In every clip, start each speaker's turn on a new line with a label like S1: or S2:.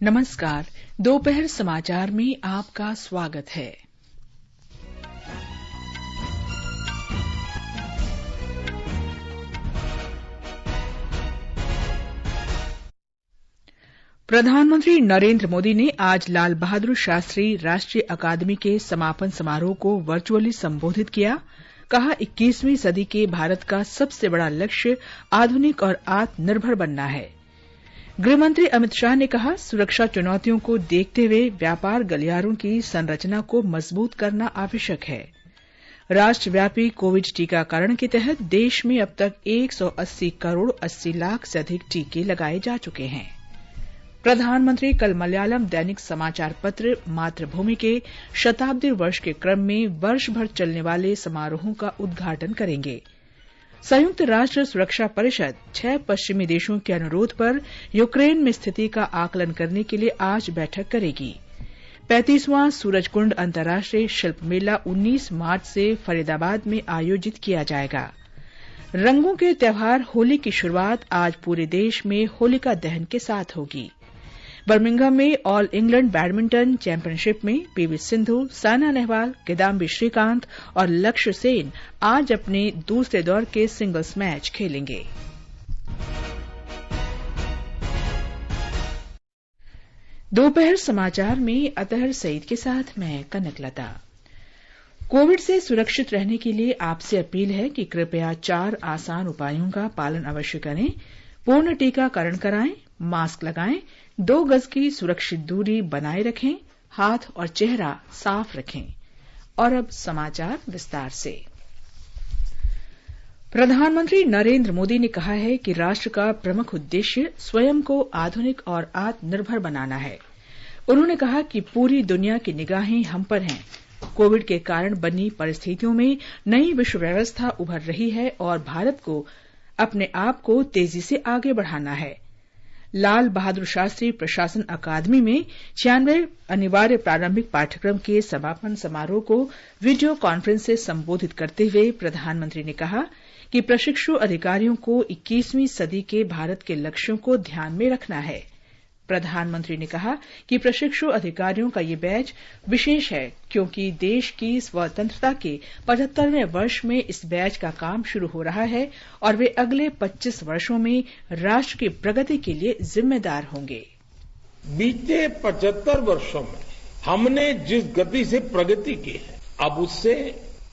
S1: नमस्कार। दोपहर समाचार में आपका स्वागत है। प्रधानमंत्री नरेंद्र मोदी ने आज लाल बहादुर शास्त्री राष्ट्रीय अकादमी के समापन समारोह को वर्चुअली संबोधित किया। कहा, 21वीं सदी के भारत का सबसे बड़ा लक्ष्य आधुनिक और आत्मनिर्भर बनना है। गृहमंत्री अमित शाह ने कहा, सुरक्षा चुनौतियों को देखते हुए व्यापार गलियारों की संरचना को मजबूत करना आवश्यक है। राष्ट्रव्यापी कोविड टीकाकरण के तहत देश में अब तक 180 करोड़ 80 लाख से अधिक टीके लगाए जा चुके हैं। प्रधानमंत्री कल मलयालम दैनिक समाचार पत्र मातृभूमि के शताब्दी वर्ष के क्रम में वर्ष भर चलने वाले समारोहों का उद्घाटन करेंगे। संयुक्त राष्ट्र सुरक्षा परिषद 6 पश्चिमी देशों के अनुरोध पर यूक्रेन में स्थिति का आकलन करने के लिए आज बैठक करेगी। 35वां सूरजकुंड अंतर्राष्ट्रीय शिल्प मेला 19 मार्च से फरीदाबाद में आयोजित किया जाएगा। रंगों के त्योहार होली की शुरुआत आज पूरे देश में होलिका दहन के साथ होगी। बर्मिंघम में ऑल इंग्लैंड बैडमिंटन चैंपियनशिप में पीवी सिंधु, साइना नेहवाल, किदाम्बी श्रीकांत और लक्ष्य सेन आज अपने दूसरे दौर के सिंगल्स मैच खेलेंगे। दोपहर समाचार में अतहर सईद के साथ मैं कनकलता। कोविड से सुरक्षित रहने के लिए आपसे अपील है कि कृपया 4 आसान उपायों का पालन अवश्य करें। पूर्ण टीकाकरण कराएं, मास्क लगाएं, 2 गज की सुरक्षित दूरी बनाए रखें, हाथ और चेहरा साफ रखें। और अब समाचार विस्तार से। प्रधानमंत्री नरेंद्र मोदी ने कहा है कि राष्ट्र का प्रमुख उद्देश्य स्वयं को आधुनिक और आत्मनिर्भर बनाना है। उन्होंने कहा कि पूरी दुनिया की निगाहें हम पर हैं। कोविड के कारण बनी परिस्थितियों में नई विश्व व्यवस्था उभर रही है और भारत को अपने आप को तेजी से आगे बढ़ाना है। लाल बहादुर शास्त्री प्रशासन अकादमी में 96 अनिवार्य प्रारंभिक पाठ्यक्रम के समापन समारोह को वीडियो कॉन्फ्रेंस से संबोधित करते हुए प्रधानमंत्री ने कहा कि प्रशिक्षु अधिकारियों को 21वीं सदी के भारत के लक्ष्यों को ध्यान में रखना है। प्रधानमंत्री ने कहा कि प्रशिक्षु अधिकारियों का ये बैच विशेष है क्योंकि देश की स्वतंत्रता के 75वें वर्ष में इस बैच का काम शुरू हो रहा है और वे अगले 25 वर्षों में राष्ट्र की प्रगति के लिए जिम्मेदार होंगे।
S2: बीते 75 वर्षों में हमने जिस गति से प्रगति की है, अब उससे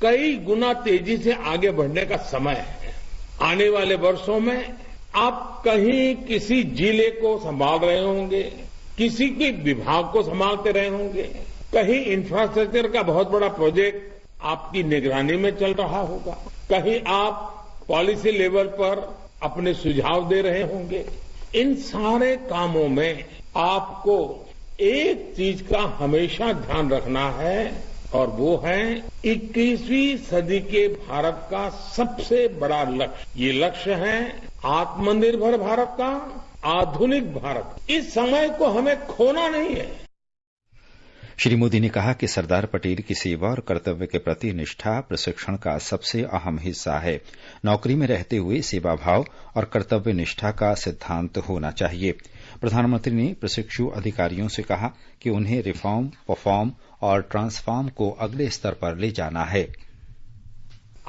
S2: कई गुना तेजी से आगे बढ़ने का समय है। आने वाले वर्षों में आप कहीं किसी जिले को संभाल रहे होंगे, किसी के विभाग को संभालते रहे होंगे, कहीं इंफ्रास्ट्रक्चर का बहुत बड़ा प्रोजेक्ट आपकी निगरानी में चल रहा होगा, कहीं आप पॉलिसी लेवल पर अपने सुझाव दे रहे होंगे। इन सारे कामों में आपको एक चीज का हमेशा ध्यान रखना है और वो है 21वीं सदी के भारत का सबसे बड़ा लक्ष्य। ये लक्ष्य है आत्मनिर्भर भारत का, आधुनिक भारत। इस समय को हमें खोना नहीं है।
S3: श्री मोदी ने कहा कि सरदार पटेल की सेवा और कर्तव्य के प्रति निष्ठा प्रशिक्षण का सबसे अहम हिस्सा है। नौकरी में रहते हुए सेवा भाव और कर्तव्य निष्ठा का सिद्धांत होना चाहिए। प्रधानमंत्री ने प्रशिक्षु अधिकारियों से कहा कि उन्हें रिफॉर्म, परफॉर्म और ट्रांसफॉर्म को अगले स्तर पर ले जाना है।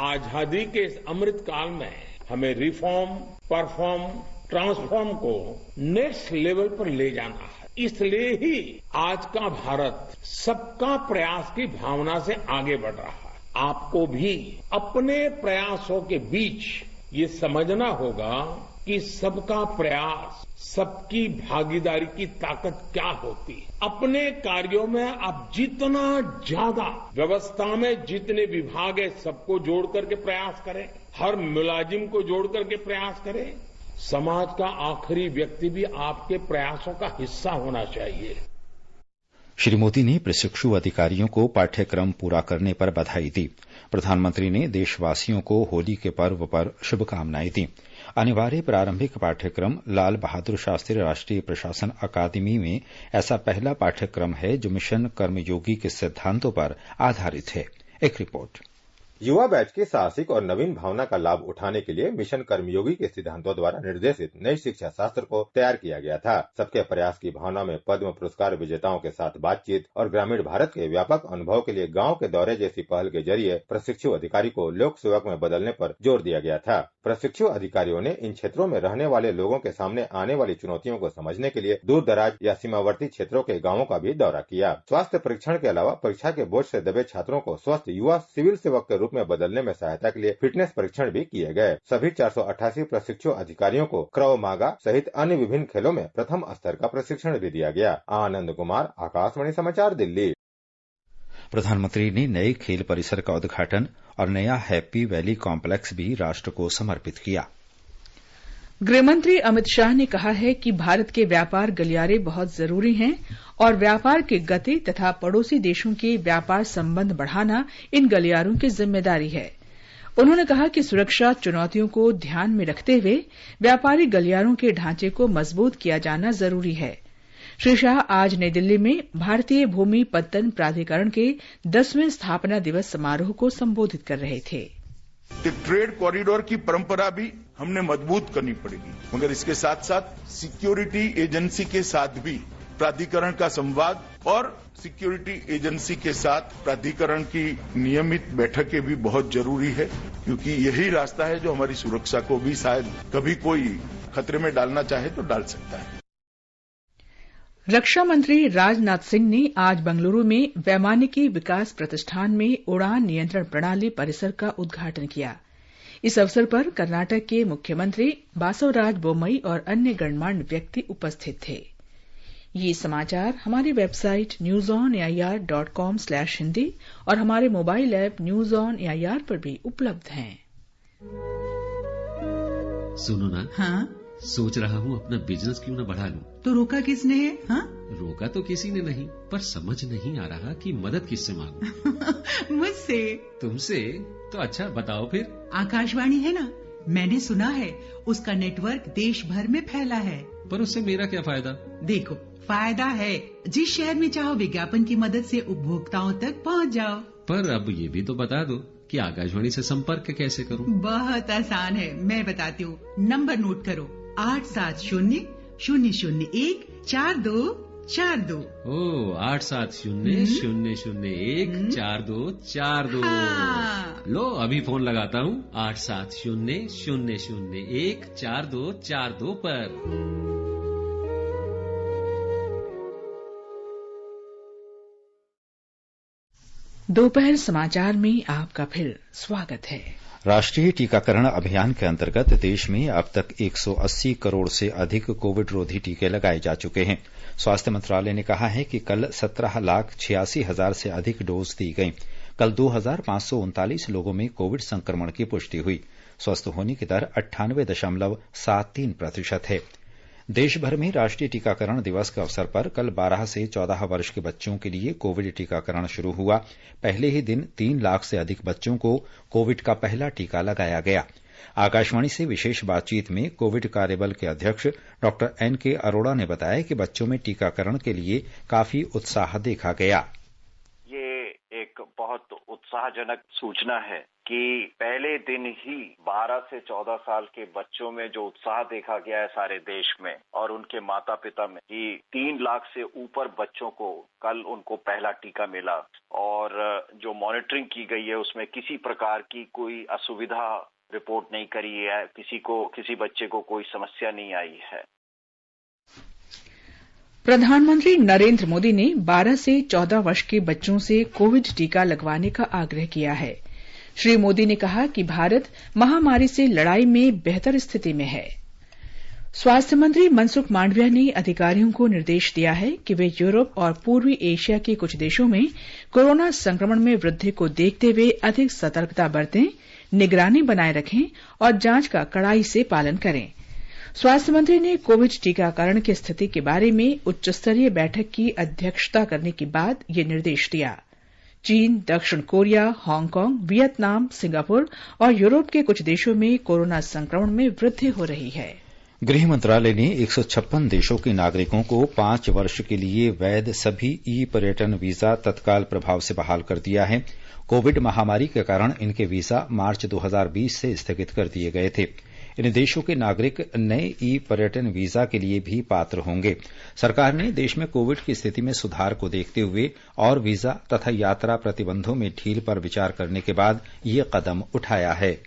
S2: आजादी के इस अमृत काल में हमें रिफॉर्म, परफॉर्म, ट्रांसफॉर्म को नेक्स्ट लेवल पर ले जाना है। इसलिए ही आज का भारत सबका प्रयास की भावना से आगे बढ़ रहा है। आपको भी अपने प्रयासों के बीच ये समझना होगा कि सबका प्रयास, सबकी भागीदारी की ताकत क्या होती है। अपने कार्यों में आप जितना ज्यादा व्यवस्था में जितने विभाग है सबको जोड़ करके प्रयास करें, हर मुलाजिम को जोड़ करके प्रयास करें। समाज का आखिरी व्यक्ति भी आपके प्रयासों का हिस्सा होना चाहिए।
S3: श्री मोदी ने प्रशिक्षु अधिकारियों को पाठ्यक्रम पूरा करने पर बधाई दी। प्रधानमंत्री ने देशवासियों को होली के पर्व पर शुभकामनाएं दी। अनिवार्य प्रारंभिक पाठ्यक्रम लाल बहादुर शास्त्री राष्ट्रीय प्रशासन अकादमी में ऐसा पहला पाठ्यक्रम है जो मिशन कर्मयोगी के सिद्धांतों पर आधारित है। एक रिपोर्ट।
S4: युवा बैच के साहसिक और नवीन भावना का लाभ उठाने के लिए मिशन कर्मयोगी के सिद्धांतों द्वारा निर्देशित नई शिक्षा शास्त्र को तैयार किया गया था। सबके प्रयास की भावना में पद्म पुरस्कार विजेताओं के साथ बातचीत और ग्रामीण भारत के व्यापक अनुभव के लिए गांव के दौरे जैसी पहल के जरिए प्रशिक्षु अधिकारी को लोक सेवक में बदलने पर जोर दिया गया था। प्रशिक्षु अधिकारियों ने इन क्षेत्रों में रहने वाले लोगों के सामने आने वाली चुनौतियों को समझने के लिए दूर दराज या सीमावर्ती क्षेत्रों के गांवों का भी दौरा किया। स्वास्थ्य परीक्षण के अलावा परीक्षा के बोझ से दबे छात्रों को स्वस्थ युवा सिविल सेवक के रूप में बदलने में सहायता के लिए फिटनेस परीक्षण भी किए गए। सभी 488 प्रशिक्षु अधिकारियों को क्रव मागा सहित अन्य विभिन्न खेलों में प्रथम स्तर का प्रशिक्षण भी दिया गया। आनंद कुमार, आकाशवाणी समाचार, दिल्ली।
S3: प्रधानमंत्री ने नए खेल परिसर का उद्घाटन और नया हैप्पी वैली कॉम्प्लेक्स भी राष्ट्र को समर्पित किया।
S1: गृहमंत्री अमित शाह ने कहा है कि भारत के व्यापार गलियारे बहुत जरूरी हैं और व्यापार की गति तथा पड़ोसी देशों के व्यापार संबंध बढ़ाना इन गलियारों की जिम्मेदारी है। उन्होंने कहा कि सुरक्षा चुनौतियों को ध्यान में रखते हुए व्यापारी गलियारों के ढांचे को मजबूत किया जाना जरूरी है। श्री शाह आज नई दिल्ली में भारतीय भूमि पत्तन प्राधिकरण के 10वें स्थापना दिवस समारोह को संबोधित कर रहे थे।
S5: ट्रेड कॉरिडोर की परंपरा भी हमने मजबूत करनी पड़ेगी, मगर इसके साथ साथ सिक्योरिटी एजेंसी के साथ भी प्राधिकरण का संवाद और सिक्योरिटी एजेंसी के साथ प्राधिकरण की नियमित बैठकें भी बहुत जरूरी है, क्योंकि यही रास्ता है जो हमारी सुरक्षा को भी शायद कभी कोई खतरे में डालना चाहे तो डाल सकता है।
S1: रक्षा मंत्री राजनाथ सिंह ने आज बंगलुरु में वैमानिकी विकास प्रतिष्ठान में उड़ान नियंत्रण प्रणाली परिसर का उद्घाटन किया। इस अवसर पर कर्नाटक के मुख्यमंत्री बासवराज बोम्मई और अन्य गणमान्य व्यक्ति उपस्थित थे। ये समाचार हमारी वेबसाइट newsonair.com/hindi और हमारे mobile app news on AIR पर भी उपलब्ध हैं।
S6: सुनो ना,
S7: हाँ?
S6: सोच रहा हूँ अपना बिजनेस क्यों न बढ़ा लूं।
S7: तो रोका किसने है? हाँ?
S6: रोका तो किसी ने नहीं, पर समझ नहीं आ रहा कि मदद किससे मांगूं।
S7: मुझसे।
S6: तुमसे? तो अच्छा बताओ फिर।
S7: आकाशवाणी है ना, मैंने सुना है उसका नेटवर्क देश भर में फैला है।
S6: पर उससे मेरा क्या फायदा?
S7: देखो, फायदा है, जिस शहर में चाहो विज्ञापन की मदद से उपभोक्ताओं तक पहुंच जाओ। पर
S6: अब ये भी तो बता दो कि आकाशवाणी से संपर्क कैसे करूं?
S7: बहुत आसान है, मैं बताती हूँ। नंबर नोट करो, 870-001-4242।
S6: ओ 870-001-4242।
S7: हाँ।
S6: लो अभी फोन लगाता हूँ 870-001-4242 पर।
S1: दोपहर समाचार में आपका फिर स्वागत है।
S3: राष्ट्रीय टीकाकरण अभियान के अंतर्गत देश में अब तक 180 करोड़ से अधिक कोविड रोधी टीके लगाए जा चुके हैं। स्वास्थ्य मंत्रालय ने कहा है कि कल 17,86,000 से अधिक डोज दी गई। कल 2,539 लोगों में कोविड संक्रमण की पुष्टि हुई। स्वस्थ होने की दर 98.73% है। देश भर में राष्ट्रीय टीकाकरण दिवस के अवसर पर कल 12 से 14 वर्ष के बच्चों के लिए कोविड टीकाकरण शुरू हुआ। पहले ही दिन 3 लाख से अधिक बच्चों को कोविड का पहला टीका लगाया गया। आकाशवाणी से विशेष बातचीत में कोविड कार्यबल के अध्यक्ष डॉ एन.के. अरोड़ा ने बताया कि बच्चों में टीकाकरण के लिए काफी उत्साह देखा गया।
S8: ये एक बहुत उत्साहजनक सूचना है कि पहले दिन ही 12 से 14 साल के बच्चों में जो उत्साह देखा गया है सारे देश में और उनके माता पिता में कि 3 लाख से ऊपर बच्चों को कल उनको पहला टीका मिला और जो मॉनिटरिंग की गई है उसमें किसी प्रकार की कोई असुविधा रिपोर्ट नहीं करी है, किसी बच्चे को कोई समस्या नहीं आई है।
S1: प्रधानमंत्री नरेंद्र मोदी ने 12 से 14 वर्ष के बच्चों से कोविड टीका लगवाने का आग्रह किया है। श्री मोदी ने कहा कि भारत महामारी से लड़ाई में बेहतर स्थिति में है। स्वास्थ्य मंत्री मनसुख मांडविया ने अधिकारियों को निर्देश दिया है कि वे यूरोप और पूर्वी एशिया के कुछ देशों में कोरोना संक्रमण में वृद्धि को देखते हुए अधिक सतर्कता बरतें, निगरानी बनाए रखें और जांच का कड़ाई से पालन करें। स्वास्थ्य मंत्री ने कोविड टीकाकरण की स्थिति के बारे में उच्चस्तरीय बैठक की अध्यक्षता करने के बाद ये निर्देश दिया। चीन, दक्षिण कोरिया, हांगकांग, वियतनाम, सिंगापुर और यूरोप के कुछ देशों में कोरोना संक्रमण में वृद्धि हो रही है।
S3: गृह मंत्रालय ने 156 देशों के नागरिकों को 5 वर्ष के लिए वैध सभी ई पर्यटन वीजा तत्काल प्रभाव से बहाल कर दिया है। कोविड महामारी के कारण इनके वीजा मार्च 2020 से स्थगित कर दिए गए थे। इन देशों के नागरिक नए ई पर्यटन वीजा के लिए भी पात्र होंगे। सरकार ने देश में कोविड की स्थिति में सुधार को देखते हुए और वीजा तथा यात्रा प्रतिबंधों में ढील पर विचार करने के बाद ये कदम उठाया है।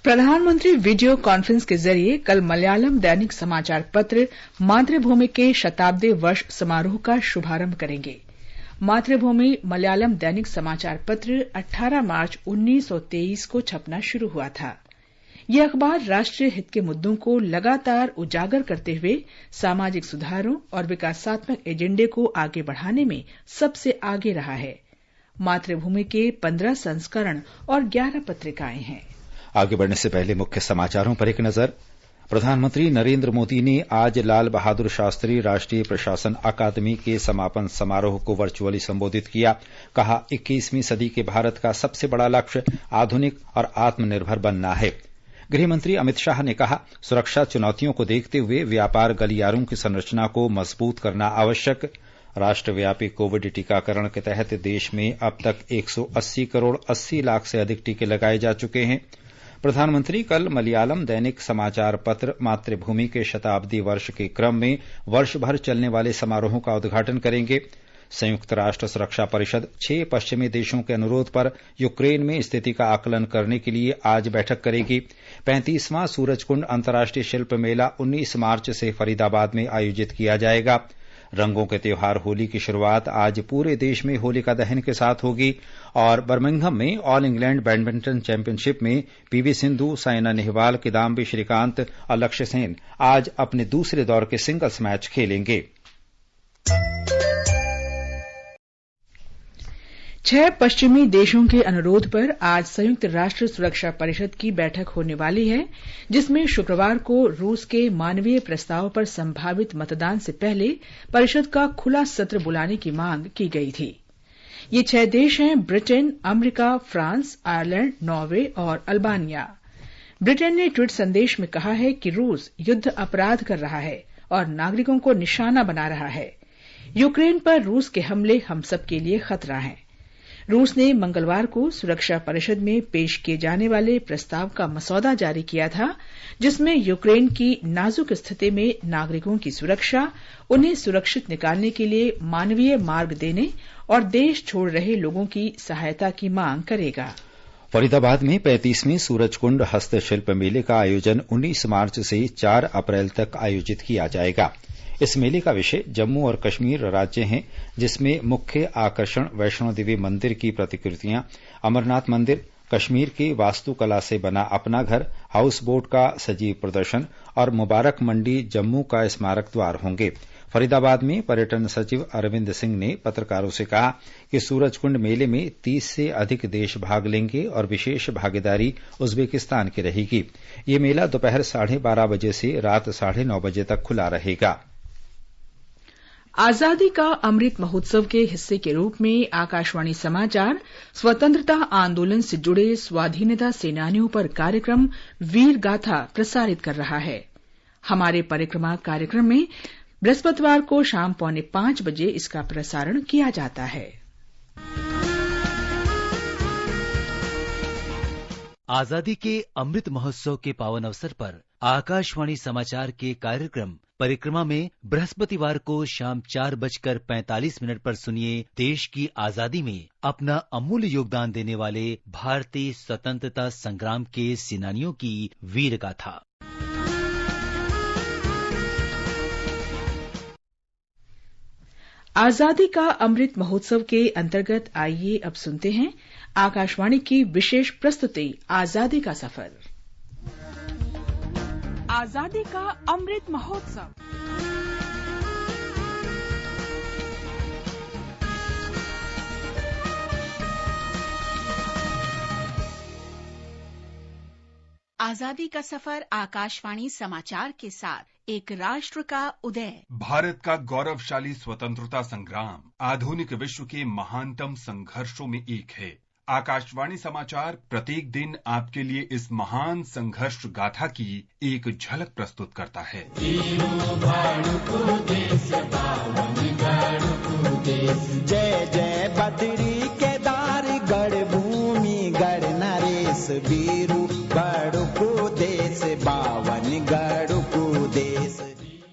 S1: प्रधानमंत्री वीडियो कॉन्फ्रेंस के जरिए कल मलयालम दैनिक समाचार पत्र मातृभूमि के शताब्दी वर्ष समारोह का शुभारंभ करेंगे। मातृभूमि मलयालम दैनिक समाचार पत्र 18 मार्च 1923 को छपना शुरू हुआ था। यह अखबार राष्ट्रीय हित के मुद्दों को लगातार उजागर करते हुए सामाजिक सुधारों और विकासात्मक एजेंडे को आगे बढ़ाने में सबसे आगे रहा है। मातृभूमि के 15 संस्करण और 11 पत्रिकाएं हैं।
S3: आगे बढ़ने से पहले मुख्य समाचारों पर एक नजर। प्रधानमंत्री नरेंद्र मोदी ने आज लाल बहादुर शास्त्री राष्ट्रीय प्रशासन अकादमी के समापन समारोह को वर्चुअली संबोधित किया। कहा, 21वीं सदी के भारत का सबसे बड़ा लक्ष्य आधुनिक और आत्मनिर्भर बनना है। गृह मंत्री अमित शाह ने कहा, सुरक्षा चुनौतियों को देखते हुए व्यापार गलियारों की संरचना को मजबूत करना आवश्यक। राष्ट्रव्यापी कोविड टीकाकरण के तहत देश में अब तक 180 करोड़ 80 लाख से अधिक टीके लगाए जा चुके हैं। प्रधानमंत्री कल मलयालम दैनिक समाचार पत्र मातृभूमि के शताब्दी वर्ष के क्रम में वर्ष भर चलने वाले समारोह का उद्घाटन करेंगे। संयुक्त राष्ट्र सुरक्षा परिषद 6 पश्चिमी देशों के अनुरोध पर यूक्रेन में स्थिति का आकलन करने के लिए आज बैठक करेगी। 35वां सूरजकुंड अंतर्राष्ट्रीय शिल्प मेला 19 मार्च से फरीदाबाद में आयोजित किया जाएगा। रंगों के त्योहार होली की शुरुआत आज पूरे देश में होलिका दहन के साथ होगी और बर्मिंघम में ऑल इंग्लैंड बैडमिंटन चैंपियनशिप में पीवी सिंधु, साइना नेहवाल, किदाम्बी श्रीकांत और लक्ष्य सेन आज अपने दूसरे दौर के सिंगल्स मैच खेलेंगे।
S1: 6 पश्चिमी देशों के अनुरोध पर आज संयुक्त राष्ट्र सुरक्षा परिषद की बैठक होने वाली है, जिसमें शुक्रवार को रूस के मानवीय प्रस्ताव पर संभावित मतदान से पहले परिषद का खुला सत्र बुलाने की मांग की गई थी। ये 6 देश हैं Britain, America, France, Ireland, Norway और अल्बानिया। ब्रिटेन ने ट्वीट संदेश में कहा है कि रूस युद्ध अपराध कर रहा है और नागरिकों को निशाना बना रहा है। यूक्रेन पर रूस के हमले हम सबके लिए खतरा हैं। रूस ने मंगलवार को सुरक्षा परिषद में पेश किए जाने वाले प्रस्ताव का मसौदा जारी किया था, जिसमें यूक्रेन की नाजुक स्थिति में नागरिकों की सुरक्षा, उन्हें सुरक्षित निकालने के लिए मानवीय मार्ग देने और देश छोड़ रहे लोगों की सहायता की मांग करेगा।
S3: फरीदाबाद में 35वें सूरजकुंड हस्तशिल्प मेले का आयोजन 19 मार्च से 4 अप्रैल तक आयोजित किया जाएगा। इस मेले का विषय जम्मू और कश्मीर राज्य है, जिसमें मुख्य आकर्षण वैष्णो देवी मंदिर की प्रतिकृतियां, अमरनाथ मंदिर, कश्मीर की वास्तुकला से बना अपना घर, हाउस बोट का सजीव प्रदर्शन और मुबारक मंडी जम्मू का स्मारक द्वार होंगे। फरीदाबाद में पर्यटन सचिव अरविंद सिंह ने पत्रकारों से कहा कि सूरजकुंड मेले में 30 से अधिक देश भाग लेंगे और विशेष भागीदारी उज्बेकिस्तान की रहेगी। ये मेला दोपहर 12:30 बजे से रात 9:30 बजे तक खुला रहेगा।
S1: आजादी का अमृत महोत्सव के हिस्से के रूप में आकाशवाणी समाचार स्वतंत्रता आंदोलन से जुड़े स्वाधीनता सेनानियों पर कार्यक्रम वीर गाथा प्रसारित कर रहा है। हमारे परिक्रमा कार्यक्रम में बृहस्पतिवार को शाम 4:45 बजे इसका प्रसारण किया जाता है।
S9: आजादी के अमृत महोत्सव के पावन अवसर पर आकाशवाणी समाचार के कार्यक्रम परिक्रमा में बृहस्पतिवार को शाम 4:45 पर सुनिए देश की आजादी में अपना अमूल्य योगदान देने वाले भारतीय स्वतंत्रता संग्राम के सेनानियों की वीर गाथा।
S1: आजादी का अमृत महोत्सव के अंतर्गत आइए अब सुनते हैं आकाशवाणी की विशेष प्रस्तुति आजादी का सफर। आजादी का अमृत महोत्सव।
S10: आजादी का सफर आकाशवाणी समाचार के साथ एक राष्ट्र का उदय।
S11: भारत का गौरवशाली स्वतंत्रता संग्राम आधुनिक विश्व के महानतम संघर्षों में एक है। आकाशवाणी समाचार प्रत्येक दिन आपके लिए इस महान संघर्ष गाथा की एक झलक प्रस्तुत करता है।
S12: जय जय बद्री केदार गढ़ भूमि गढ़ नरेश वीरू गढ़ को देश बावन गढ़ को देश।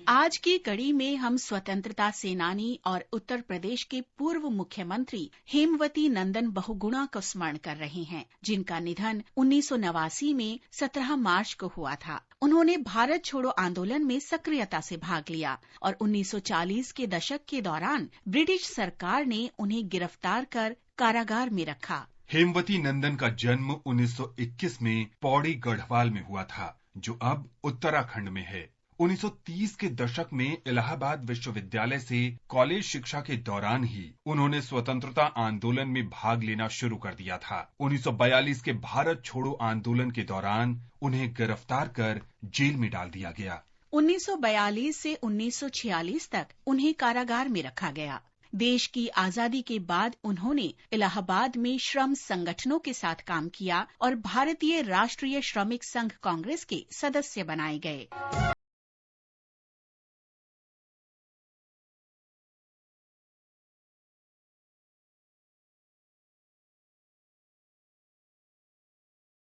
S10: आज की कड़ी में हम स्वतंत्रता सेनानी और उत्तर प्रदेश के पूर्व मुख्यमंत्री हेमवती नंदन बहुगुणा को स्मरण कर रहे हैं, जिनका निधन 1989 में 17 मार्च को हुआ था। उन्होंने भारत छोड़ो आंदोलन में सक्रियता से भाग लिया और 1940 के दशक के दौरान ब्रिटिश सरकार ने उन्हें गिरफ्तार कर कारागार में रखा।
S11: हेमवती नंदन का जन्म 1921 में पौड़ी गढ़वाल में हुआ था, जो अब उत्तराखंड में है। 1930 के दशक में इलाहाबाद विश्वविद्यालय से कॉलेज शिक्षा के दौरान ही उन्होंने स्वतंत्रता आंदोलन में भाग लेना शुरू कर दिया था। 1942 के भारत छोड़ो आंदोलन के दौरान उन्हें गिरफ्तार कर जेल में डाल दिया गया।
S10: 1942 से 1946 तक उन्हें कारागार में रखा गया। देश की आजादी के बाद उन्होंने इलाहाबाद में श्रम संगठनों के साथ काम किया और भारतीय राष्ट्रीय श्रमिक संघ कांग्रेस के सदस्य बनाए गए।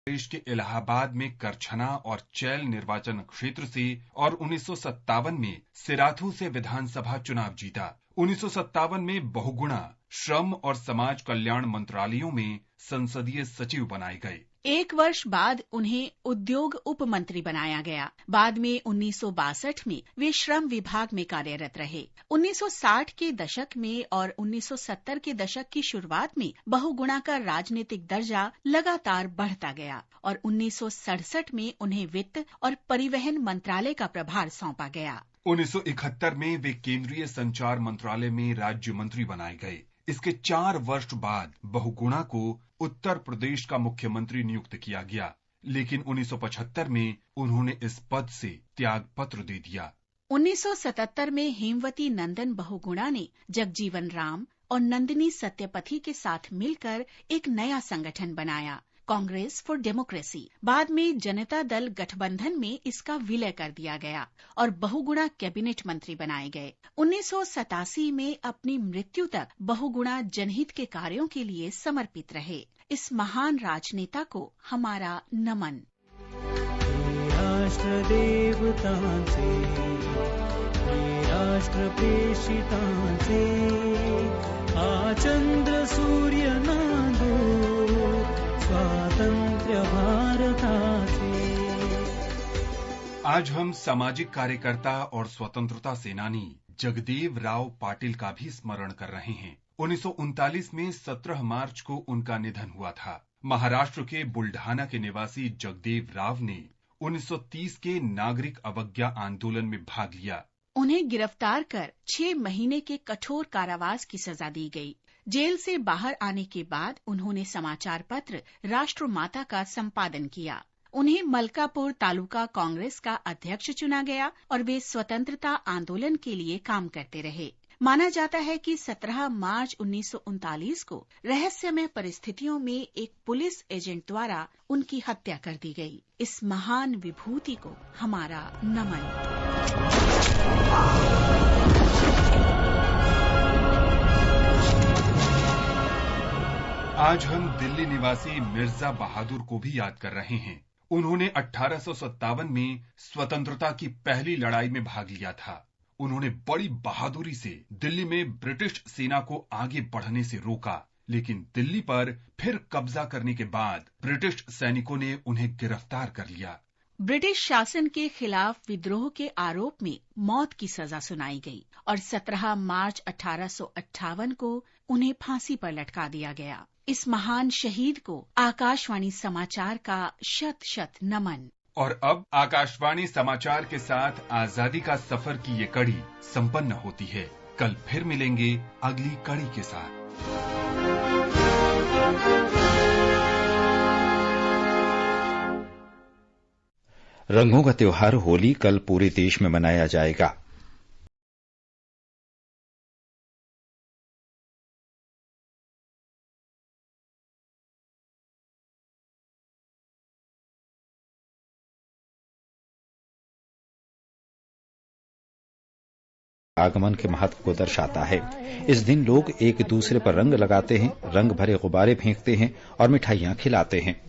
S11: देश के इलाहाबाद में करछना और चैल निर्वाचन क्षेत्र से और 1957 में सिराथू से विधानसभा चुनाव जीता। 1957 में बहुगुणा श्रम और समाज कल्याण मंत्रालयों में संसदीय सचिव बनाए गए।
S10: एक वर्ष बाद उन्हें उद्योग उप मंत्री बनाया गया। बाद में 1962 में वे श्रम विभाग में कार्यरत रहे। 1960 के दशक में और 1970 के दशक की शुरुआत में बहुगुणा का राजनीतिक दर्जा लगातार बढ़ता गया और 1967 में उन्हें वित्त और परिवहन मंत्रालय का प्रभार सौंपा गया।
S11: 1971 में वे केंद्रीय संचार मंत्रालय में राज्य मंत्री बनाए गए। इसके 4 वर्ष बाद बहुगुणा को उत्तर प्रदेश का मुख्यमंत्री नियुक्त किया गया, लेकिन 1975 में उन्होंने इस पद से त्याग पत्र दे दिया।
S10: 1977 में हेमवती नंदन बहुगुणा ने जगजीवन राम और नंदिनी सत्यपथी के साथ मिलकर एक नया संगठन बनाया, कांग्रेस फॉर डेमोक्रेसी। बाद में जनता दल गठबंधन में इसका विलय कर दिया गया और बहुगुणा कैबिनेट मंत्री बनाए गए। 1987 में अपनी मृत्यु तक बहुगुणा जनहित के कार्यों के लिए समर्पित रहे। इस महान राजनेता को हमारा नमन।
S13: राष्ट्र देवतांचे, राष्ट्र प्रेषितांचे, आ चंद्र सूर्य नादो स्वातंत्र्य भारताचे।
S11: आज हम सामाजिक कार्यकर्ता और स्वतंत्रता सेनानी जगदेव राव पाटिल का भी स्मरण कर रहे हैं। 1939 में 17 मार्च को उनका निधन हुआ था। महाराष्ट्र के बुल्ढाना के निवासी जगदेव राव ने 1930 के नागरिक अवज्ञा आंदोलन में भाग लिया।
S10: उन्हें गिरफ्तार कर 6 महीने के कठोर कारावास की सजा दी गई। जेल से बाहर आने के बाद उन्होंने समाचार पत्र राष्ट्रमाता का संपादन किया। उन्हें मलकापुर तालुका कांग्रेस का अध्यक्ष चुना गया और वे स्वतंत्रता आंदोलन के लिए काम करते रहे। माना जाता है कि 17 मार्च 1939 को रहस्यमय परिस्थितियों में एक पुलिस एजेंट द्वारा उनकी हत्या कर दी गई। इस महान विभूति को हमारा नमन।
S11: आज हम दिल्ली निवासी मिर्जा बहादुर को भी याद कर रहे हैं। उन्होंने 1857 में स्वतंत्रता की पहली लड़ाई में भाग लिया था। उन्होंने बड़ी बहादुरी से दिल्ली में ब्रिटिश सेना को आगे बढ़ने से रोका, लेकिन दिल्ली पर फिर कब्जा करने के बाद ब्रिटिश सैनिकों ने उन्हें गिरफ्तार कर लिया।
S10: ब्रिटिश शासन के खिलाफ विद्रोह के आरोप में मौत की सजा सुनाई गई और 17 मार्च 1858 को उन्हें फांसी पर लटका दिया गया। इस महान शहीद को आकाशवाणी समाचार का शत शत नमन।
S11: और अब आकाशवाणी समाचार के साथ आजादी का सफर की ये कड़ी संपन्न होती है। कल फिर मिलेंगे अगली कड़ी के साथ।
S3: रंगों का त्योहार होली कल पूरे देश में मनाया जाएगा। आगमन के महत्व को दर्शाता है। इस दिन लोग एक दूसरे पर रंग लगाते हैं, रंग भरे गुब्बारे फेंकते हैं और मिठाइयां खिलाते हैं।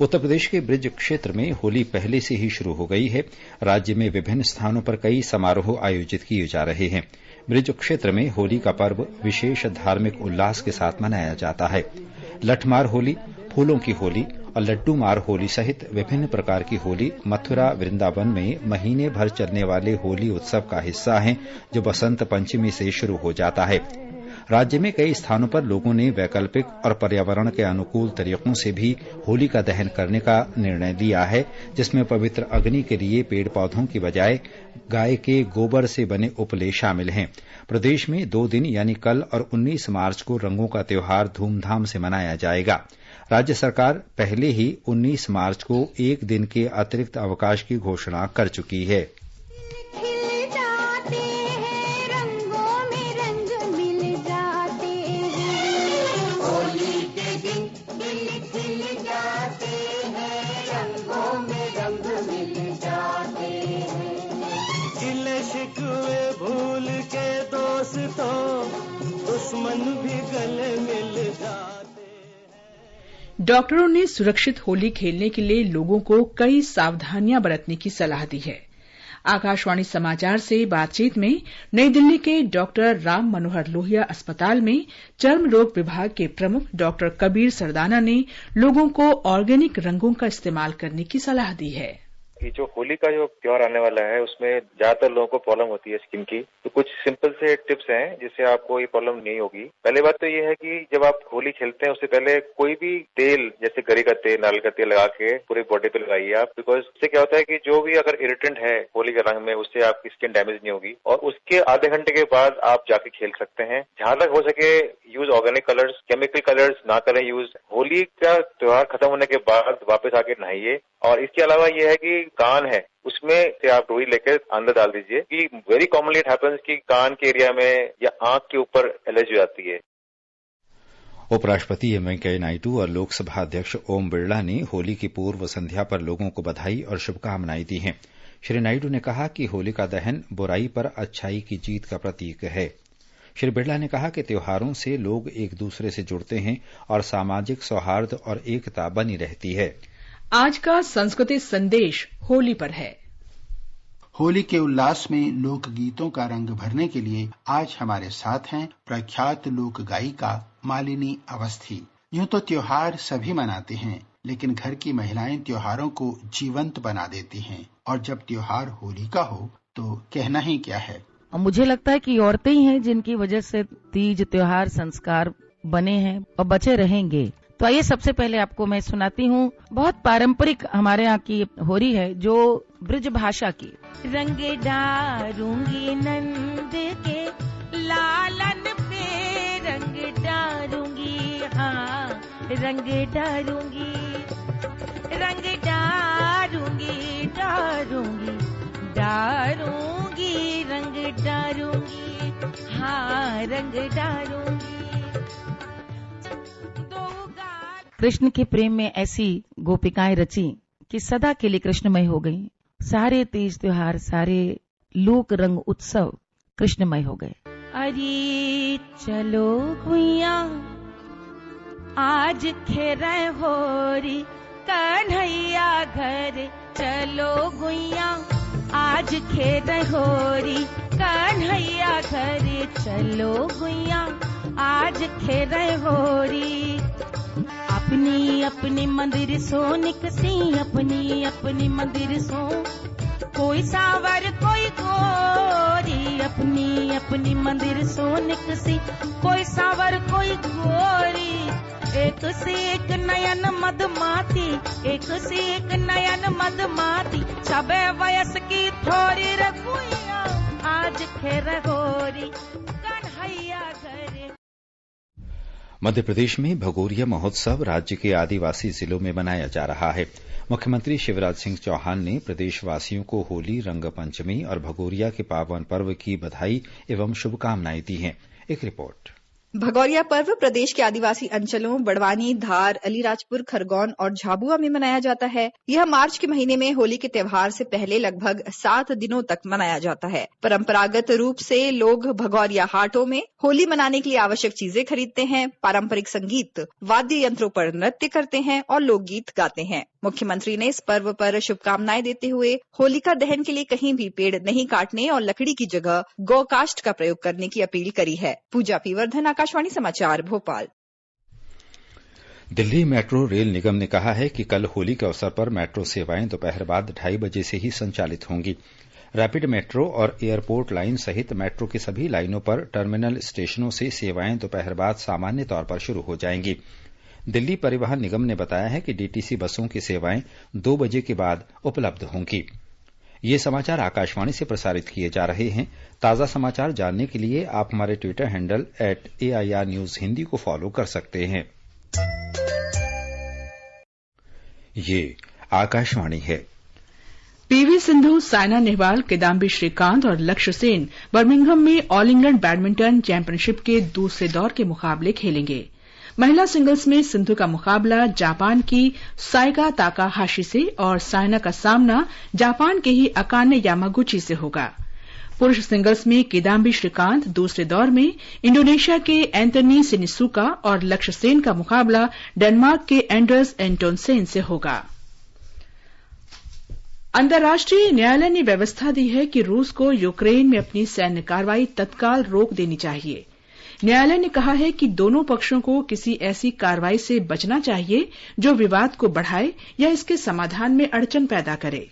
S3: उत्तर प्रदेश के ब्रिज क्षेत्र में होली पहले से ही शुरू हो गई है। राज्य में विभिन्न स्थानों पर कई समारोह आयोजित किए जा रहे हैं। ब्रिज क्षेत्र में होली का पर्व विशेष धार्मिक उल्लास के साथ मनाया जाता है। लठमार होली, फूलों की होली और लड्डू मार होली सहित विभिन्न प्रकार की होली मथुरा वृंदावन में महीने भर चलने वाले होली उत्सव का हिस्सा हैं, जो बसंत पंचमी से शुरू हो जाता है। राज्य में कई स्थानों पर लोगों ने वैकल्पिक और पर्यावरण के अनुकूल तरीकों से भी होली का दहन करने का निर्णय लिया है, जिसमें पवित्र अग्नि के लिए पेड़ पौधों की बजाय गाय के गोबर से बने उपले शामिल हैं। प्रदेश में 2 दिन यानी कल और 19 मार्च को रंगों का त्योहार धूमधाम से मनाया जाएगा। राज्य सरकार पहले ही 19 मार्च को 1 दिन के अतिरिक्त अवकाश की घोषणा कर चुकी है।
S13: भूल के दोस्तों दुश्मन भी गले मिल जाते।
S1: डॉक्टरों ने सुरक्षित होली खेलने के लिए लोगों को कई सावधानियां बरतने की सलाह दी है। आकाशवाणी समाचार से बातचीत में नई दिल्ली के डॉक्टर राम मनोहर लोहिया अस्पताल में चर्म रोग विभाग के प्रमुख डॉक्टर कबीर सरदाना ने लोगों को ऑर्गेनिक रंगों का इस्तेमाल करने की सलाह दी है।
S14: कि जो होली का जो त्योहार आने वाला है उसमें ज्यादातर लोगों को प्रॉब्लम होती है स्किन की, तो कुछ सिंपल से टिप्स हैं जिससे आपको ये प्रॉब्लम नहीं होगी। पहले बात तो ये है कि जब आप होली खेलते हैं उससे पहले कोई भी तेल जैसे गरी का तेल, नारियल का तेल लगा के पूरी बॉडी पे लगाइए आप, बिकॉज इससे क्या होता है कि जो भी अगर इरिटेंट है होली के रंग में उससे आपकी स्किन डैमेज नहीं होगी और उसके आधे घंटे के बाद आप जाके खेल सकते हैं। जहां तक हो सके use organic colours, chemical colours ना करें यूज। होली का त्योहार खत्म होने के बाद वापस आके नहाइए। और इसके अलावा ये है कि कान है उसमें से आप रुई लेकर अंदर डाल दीजिए कि वेरी कॉमनली इट हैपेंस कि कान के एरिया में या आंख के ऊपर एलर्जी हो जाती है।
S3: उपराष्ट्रपति एम वेंकैया नायडू और लोकसभा अध्यक्ष ओम बिरला ने होली की पूर्व संध्या पर लोगों को बधाई और शुभकामनाएं दी हैं। श्री नायडू ने कहा कि होली का दहन बुराई पर अच्छाई की जीत का प्रतीक है। श्री बिरला ने कहा कि त्योहारों से लोग एक दूसरे से जुड़ते हैं और सामाजिक सौहार्द और एकता बनी रहती है।
S1: आज का संस्कृति संदेश होली पर है।
S15: होली के उल्लास में लोक गीतों का रंग भरने के लिए आज हमारे साथ हैं प्रख्यात लोक गायिका मालिनी अवस्थी। यूं तो त्योहार सभी मनाते हैं, लेकिन घर की महिलाएं त्योहारों को जीवंत बना देती हैं और जब त्योहार होली का हो तो कहना ही क्या है।
S16: मुझे लगता है कि औरतें ही हैं जिनकी वजह से तीज त्योहार संस्कार बने हैं और बचे रहेंगे। तो आइए सबसे पहले आपको मैं सुनाती हूँ, बहुत पारंपरिक हमारे यहाँ की होली है जो ब्रज भाषा की।
S17: रंग डारूंगी नंद के लालन पे, रंग डारूंगी, हाँ रंग डारूंगी, रंग डारूंगी, डारूंगी, डारूंगी, रंग डारूंगी, हाँ रंग डारूंगी।
S16: कृष्ण के प्रेम में ऐसी गोपिकाएं रची कि सदा के लिए कृष्णमय हो गई। सारे तीज त्योहार, सारे लोक रंग उत्सव कृष्णमय हो गए।
S17: अरे चलो गुइया आज खेरे होरी कन्हैया घर, चलो गुइया आज खेरे होरी कन्हैया घर, चलो गुइया आज खेरे होरी। अपनी अपनी मंदिर सो निकसी, अपनी अपनी मंदिर सो, कोई सावर कोई गोरी, अपनी अपनी मंदिर सो निकसी, कोई सावर कोई गोरी। एक से एक नयन मधुमाती, एक से एक नयन मधुमाती, सबे वयस की थोड़ी रघुइया आज खेर होरी कन्हैया घरे।
S3: मध्य प्रदेश में भगोरिया महोत्सव राज्य के आदिवासी जिलों में मनाया जा रहा है। मुख्यमंत्री शिवराज सिंह चौहान ने प्रदेशवासियों को होली, रंग पंचमी और भगोरिया के पावन पर्व की बधाई एवं शुभकामनाएं दी हैं। एक रिपोर्ट।
S18: भगौरिया पर्व प्रदेश के आदिवासी अंचलों बड़वानी, धार, अलीराजपुर, खरगोन और झाबुआ में मनाया जाता है। यह मार्च के महीने में होली के त्योहार से पहले लगभग 7 दिनों तक मनाया जाता है। परंपरागत रूप से लोग भगौरिया हाटों में होली मनाने के लिए आवश्यक चीजें खरीदते हैं, पारंपरिक संगीत, वाद्य यंत्रों पर नृत्य करते हैं और लोकगीत गाते हैं। मुख्यमंत्री ने इस पर्व पर शुभकामनाएं देते हुए होलिका दहन के लिए कहीं भी पेड़ नहीं काटने और लकड़ी की जगह गौकाष्ठ का प्रयोग करने की अपील करी है। पूजा पीवर्धन, आकाशवाणी समाचार, भोपाल।
S3: दिल्ली मेट्रो रेल निगम ने कहा है कि कल होली के अवसर पर मेट्रो सेवाएं दोपहर बाद 2:30 बजे से ही संचालित होंगी। रैपिड मेट्रो और एयरपोर्ट लाइन सहित मेट्रो की सभी लाइनों पर टर्मिनल स्टेशनों से सेवाएं दोपहर बाद सामान्य तौर पर शुरू हो जाएंगी। दिल्ली परिवहन निगम ने बताया है कि डीटीसी बसों की सेवाएं 2 बजे के बाद उपलब्ध होंगी। ये समाचार आकाशवाणी से प्रसारित किए जा रहे हैं। ताजा समाचार जानने के लिए आप हमारे Twitter handle @AIR News Hindi को फॉलो कर सकते हैं। ये आकाशवाणी है।
S1: पीवी सिंधु, साइना नेहवाल, किदाम्बी श्रीकांत और लक्ष्य सेन बर्मिंघम में ऑल इंग्लैंड बैडमिंटन चैंपियनशिप के दूसरे दौर के मुकाबले खेलेंगे। महिला सिंगल्स में सिंधु का मुकाबला जापान की साइका ताकाहाशी से और साइना का सामना जापान के ही अकाने यामागुची से होगा। पुरुष सिंगल्स में किदाम्बी श्रीकांत दूसरे दौर में इंडोनेशिया के एंटनी सिनिसुका और लक्ष्य सेन का मुकाबला डेनमार्क के एंडर्स एंटोनसेन से होगा। अंतर्राष्ट्रीय न्यायालय ने व्यवस्था दी है कि रूस को यूक्रेन में अपनी सैन्य कार्रवाई तत्काल रोक देनी चाहिए। न्यायालय ने कहा है कि दोनों पक्षों को किसी ऐसी कार्रवाई से बचना चाहिए जो विवाद को बढ़ाए या इसके समाधान में अड़चन पैदा करे।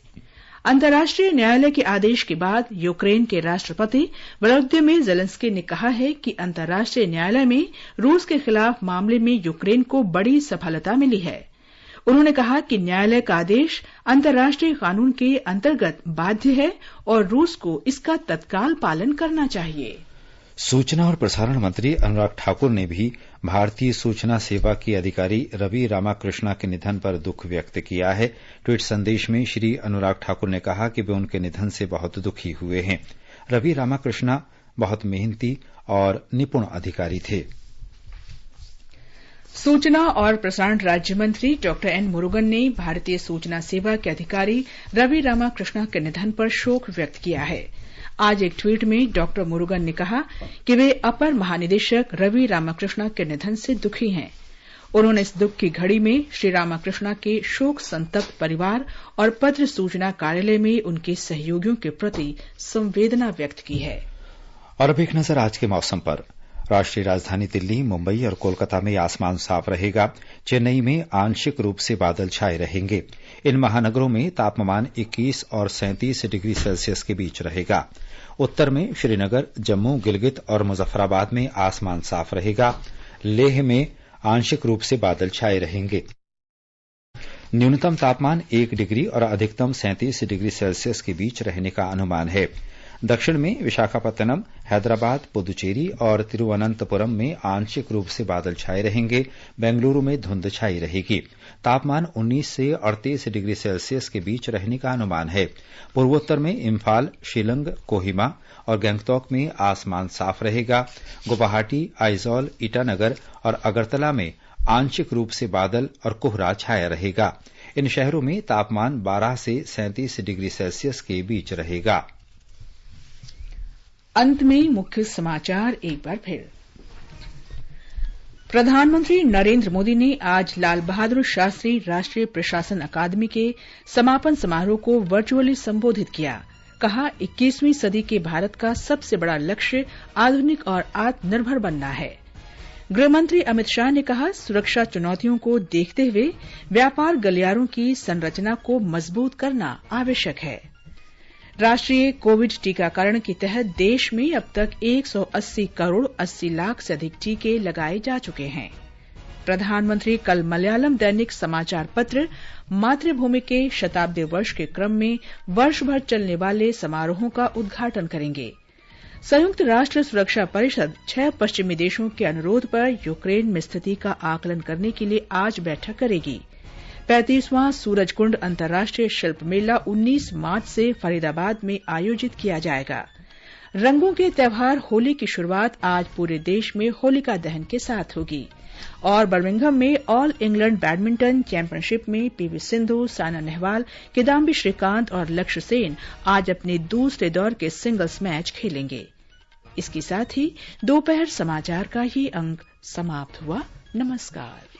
S1: अंतर्राष्ट्रीय न्यायालय के आदेश के बाद यूक्रेन के राष्ट्रपति वोलोदिमीर ज़ेलेंस्की ने कहा है कि अंतर्राष्ट्रीय न्यायालय में रूस के खिलाफ मामले में यूक्रेन को बड़ी सफलता मिली है। उन्होंने कहा कि न्यायालय का आदेश अंतर्राष्ट्रीय कानून के अंतर्गत बाध्य है और रूस को इसका तत्काल पालन करना चाहिए।
S3: सूचना और प्रसारण मंत्री अनुराग ठाकुर ने भी भारतीय सूचना सेवा के अधिकारी रवि रामाकृष्णा के निधन पर दुख व्यक्त किया है। ट्वीट संदेश में श्री अनुराग ठाकुर ने कहा कि वे उनके निधन से बहुत दुखी हुए हैं। रवि रामाकृष्णा बहुत मेहनती और निपुण अधिकारी थे।
S1: सूचना और प्रसारण राज्य मंत्री डॉक्टर एन मुरुगन ने भारतीय सूचना सेवा के अधिकारी रवि रामाकृष्णा के निधन पर शोक व्यक्त किया है। आज एक ट्वीट में डॉक्टर मुरुगन ने कहा कि वे अपर महानिदेशक रवि रामाकृष्णा के निधन से दुखी हैं। उन्होंने इस दुख की घड़ी में श्री रामाकृष्णा के शोक संतप्त परिवार और पत्र सूचना कार्यालय में उनके सहयोगियों के प्रति संवेदना व्यक्त की है।
S3: और अब एक नजर आज के मौसम पर। राष्ट्रीय राजधानी दिल्ली, मुंबई और कोलकाता में आसमान साफ रहेगा। चेन्नई में आंशिक रूप से बादल छाए रहेंगे। इन महानगरों में तापमान 21 और 37 डिग्री सेल्सियस के बीच रहेगा। उत्तर में श्रीनगर, जम्मू, गिलगित और मुजफ्फराबाद में आसमान साफ रहेगा। लेह में आंशिक रूप से बादल छाए रहेंगे। न्यूनतम तापमान 1 डिग्री और अधिकतम 37 डिग्री सेल्सियस के बीच रहने का अनुमान है। दक्षिण में विशाखापत्तनम, हैदराबाद, पुदुचेरी और तिरुवनंतपुरम में आंशिक रूप से बादल छाए रहेंगे। बेंगलुरु में धुंध छाई रहेगी। तापमान 19 से 38 डिग्री सेल्सियस के बीच रहने का अनुमान है। पूर्वोत्तर में इम्फाल, शिलंग, कोहिमा और गंगटोक में आसमान साफ रहेगा। गुवाहाटी, आइजॉल, ईटानगर और अगरतला में आंशिक रूप से बादल और कोहरा छाया रहेगा। इन शहरों में तापमान 12 से 37 डिग्री सेल्सियस के बीच रहेगा।
S1: अंत में मुख्य समाचार एक बार फिर। प्रधानमंत्री नरेंद्र मोदी ने आज लाल बहादुर शास्त्री राष्ट्रीय प्रशासन अकादमी के समापन समारोह को वर्चुअली संबोधित किया। कहा, 21वीं सदी के भारत का सबसे बड़ा लक्ष्य आधुनिक और आत्मनिर्भर बनना है। गृहमंत्री अमित शाह ने कहा, सुरक्षा चुनौतियों को देखते हुए व्यापार गलियारों की संरचना को मजबूत करना आवश्यक है। राष्ट्रीय कोविड टीकाकरण के तहत देश में अब तक 180 करोड़ 80 लाख से अधिक टीके लगाए जा चुके हैं। प्रधानमंत्री कल मलयालम दैनिक समाचार पत्र मातृभूमि के शताब्दी वर्ष के क्रम में वर्ष भर चलने वाले समारोहों का उद्घाटन करेंगे। संयुक्त राष्ट्र सुरक्षा परिषद 6 पश्चिमी देशों के अनुरोध पर यूक्रेन में स्थिति का आकलन करने के लिए आज बैठक करेगी। 35वां सूरजकुंड अंतर्राष्ट्रीय शिल्प मेला 19 मार्च से फरीदाबाद में आयोजित किया जाएगा। रंगों के त्योहार होली की शुरुआत आज पूरे देश में होलिका दहन के साथ होगी और बर्मिंघम में ऑल इंग्लैंड बैडमिंटन चैंपियनशिप में पीवी सिंधु, साइना नेहवाल, किदाम्बी श्रीकांत और लक्ष्य सेन आज अपने दूसरे दौर के सिंगल्स मैच खेलेंगे। इसके साथ ही दोपहर समाचार का ये अंक समाप्त हुआ। नमस्कार।